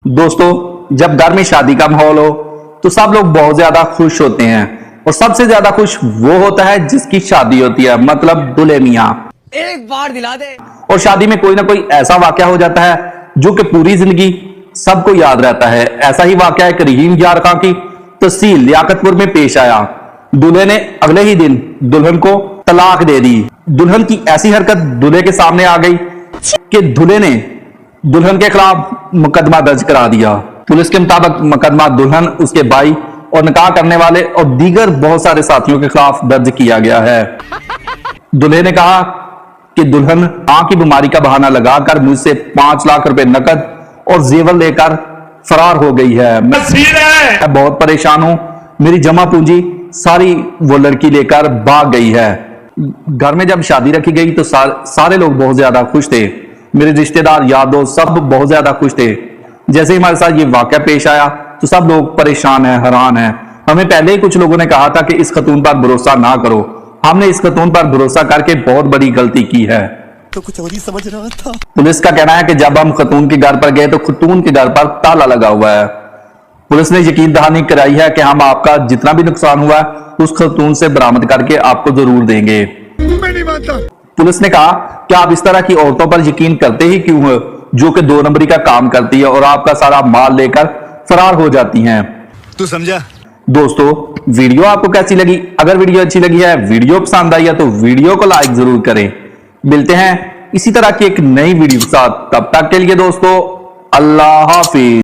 दोस्तों, जब घर में शादी का माहौल हो तो सब लोग बहुत ज्यादा खुश होते हैं और सबसे ज्यादा खुश वो होता है जिसकी शादी होती है, मतलब दूल्हे मियां। एक बार दिला दे। और शादी में कोई ना कोई ऐसा वाकया हो जाता है जो कि पूरी जिंदगी सबको याद रहता है। ऐसा ही वाकया एक रहीम यार खां की तहसील लियाकतपुर में पेश आया। दूल्हे ने अगले ही दिन दुल्हन को तलाक दे दी। दुल्हन की ऐसी हरकत दूल्हे के सामने आ गई कि दूल्हे ने दुल्हन के खिलाफ मुकदमा दर्ज करा दिया। पुलिस के मुताबिक मुकदमा दुल्हन, उसके भाई और निकाह करने वाले और दीगर बहुत सारे साथियों के खिलाफ दर्ज किया गया है। दूल्हे ने कहा कि दुल्हन आंख की बीमारी का बहाना लगाकर मुझसे 5 लाख रुपए नकद और जेवर लेकर फरार हो गई है। मैं बहुत परेशान हूं, मेरी जमा पूंजी सारी वो लड़की लेकर भाग गई है। घर में जब शादी रखी गई तो सारे लोग बहुत ज्यादा खुश थे। मेरे रिश्तेदार, यार दोस्त सब बहुत ज्यादा खुश थे। जैसे ही हमारे साथ ये वाकया पेश आया तो सब लोग परेशान हैं, हैरान हैं। हमें पहले ही कुछ लोगों ने कहा था कि इस खतून पर भरोसा ना करो। हमने इस खतून पर भरोसा करके बहुत बड़ी गलती की है। तो कुछ और ही समझ रहा था। पुलिस का कहना है कि जब हम खतून के घर पर गए तो खतून के घर पर ताला लगा हुआ है। पुलिस ने यकीन दहानी कराई है कि हम आपका जितना भी नुकसान हुआ है उस खतून से बरामद करके आपको जरूर देंगे। मैं नहीं मानता। पुलिस ने कहा कि आप इस तरह की औरतों पर यकीन करते ही क्यों हो जो कि 2 नंबरी का काम करती है और आपका सारा माल लेकर फरार हो जाती हैं। तू समझा? दोस्तों, वीडियो आपको कैसी लगी? अगर वीडियो अच्छी लगी है, वीडियो पसंद आई है तो वीडियो को लाइक जरूर करें। मिलते हैं इसी तरह की एक नई वीडियो के साथ। तब तक के लिए दोस्तों, अल्लाह हाफिज।